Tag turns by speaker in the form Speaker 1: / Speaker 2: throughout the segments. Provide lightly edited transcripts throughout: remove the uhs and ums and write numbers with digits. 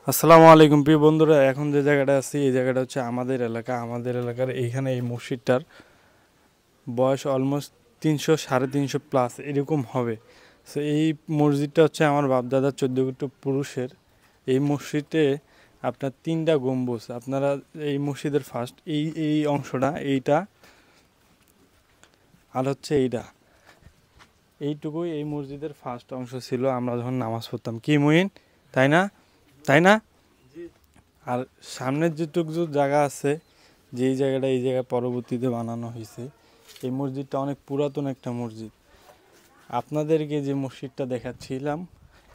Speaker 1: আসসালামু আলাইকুম প্রিয় বন্ধুরা, এখন যে জায়গাটা আছি এই জায়গাটা হচ্ছে আমাদের এলাকা। আমাদের এলাকার এইখানে এই মসজিদটার বয়স অলমোস্ট 300 350+ এরকম হবে। সো এই মসজিদটা হচ্ছে আমার বাপদাদা 14 পুরুষের। এই মসজিদে আপনার 3টা গম্বুজ। আপনারা এই মসজিদের ফার্স্ট এই অংশটা এইটা আর হচ্ছে এইটুকুই এই মসজিদের ফার্স্ট অংশ ছিল আমরা যখন নামাজ পড়তাম। কি মুইন, তাই না? তাই না? আর সামনের যেটুকু জায়গা আছে, যেই জায়গাটা এই জায়গা পরবর্তীতে বানানো হয়েছে, এই মসজিদটা অনেক পুরাতন একটা মসজিদ। আপনাদেরকে যে মসজিদটা দেখাচ্ছিলাম,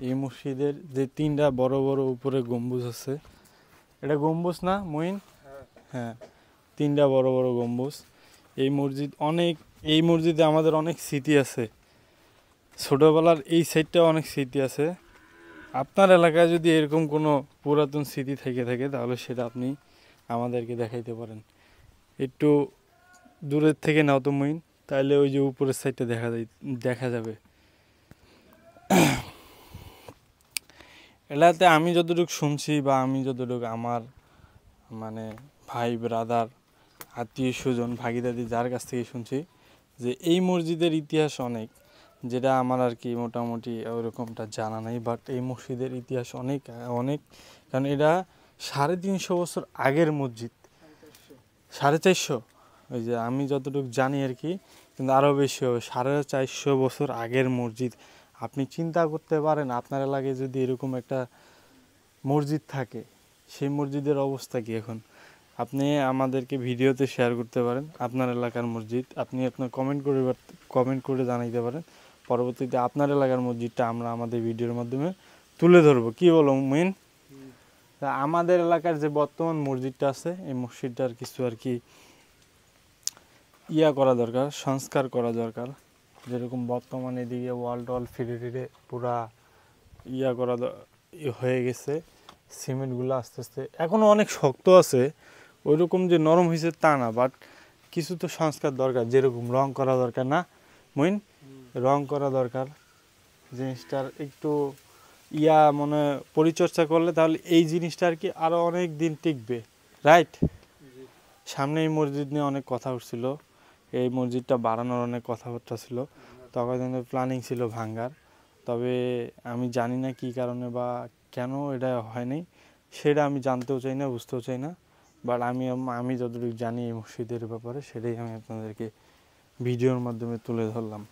Speaker 1: এই মসজিদের যে 3টা বড় বড় উপরে গম্বুজ আছে, এটা গম্বুজ না মঈন? হ্যাঁ, 3টা বড় বড় গম্বুজ। এই মসজিদে আমাদের অনেক স্মৃতি আছে। ছোটোবেলার এই সাইডটা অনেক স্মৃতি আছে। আপনার এলাকায় যদি এরকম কোনো পুরাতন স্মৃতি থেকে থাকে তাহলে সেটা আপনি আমাদেরকে দেখাইতে পারেন। একটু দূরের থেকে নাও তো মইন, তাহলে ওই যে উপরের সাইডটা দেখা যাবে। এলাকাতে আমি যতটুকু শুনছি বা আমি যতটুকু আমার মানে ভাই ব্রাদার আত্মীয় স্বজন ভাগিদারি যার কাছ থেকে শুনছি যে এই মসজিদের ইতিহাস অনেক, যেটা আমার আর কি মোটামুটি ওরকমটা জানা নেই। বাট এই মসজিদের ইতিহাস অনেক অনেক, কারণ এটা 350 বছর আগের মসজিদ। 450? ওই যে আমি যতটুকু জানি আর কি, কিন্তু আরও বেশি হবে। 450 বছর আগের মসজিদ। আপনি চিন্তা করতে পারেন আপনার এলাকায় যদি এরকম একটা মসজিদ থাকে, সেই মসজিদের অবস্থা কি এখন। আপনি আমাদেরকে ভিডিওতে শেয়ার করতে পারেন আপনার এলাকার মসজিদ। আপনি আপনার কমেন্ট করে জানাইতে পারেন। পরবর্তীতে আপনার এলাকার মসজিদটা আমরা আমাদের ভিডিওর মাধ্যমে তুলে ধরবো। কি বলো মেন? তা আমাদের এলাকার যে বর্তমান মসজিদটা আছে, এই মসজিদটার কিছু আর কি করা দরকার, সংস্কার করা দরকার। যেরকম বর্তমানে এদিকে ওয়াল টল ফিরে ফিরে পুরা করা হয়ে গেছে। সিমেন্টগুলো আস্তে আস্তে এখনও অনেক শক্ত আছে, ওইরকম যে নরম হয়েছে তা না, বাট কিছু তো সংস্কার দরকার। যেরকম রং করা দরকার না মইন, রং করা দরকার। জিনিসটার একটু মানে পরিচর্যা করলে তাহলে এই জিনিসটা আর কি আরও অনেক দিন টিকবে, রাইট? সামনে এই মসজিদ নিয়ে অনেক কথা উঠছিল, এই মসজিদটা বাড়ানোর অনেক কথাবার্তা ছিল, তখন প্ল্যানিং ছিল ভাঙ্গার। তবে আমি জানি না কী কারণে বা কেন এটা হয়নি, সেটা আমি জানতেও চাই না, বুঝতেও চাই না। বাট আমি যতটুকু জানি এই মসজিদের ব্যাপারে, সেটাই আমি আপনাদেরকে ভিডিওর মাধ্যমে তুলে ধরলাম।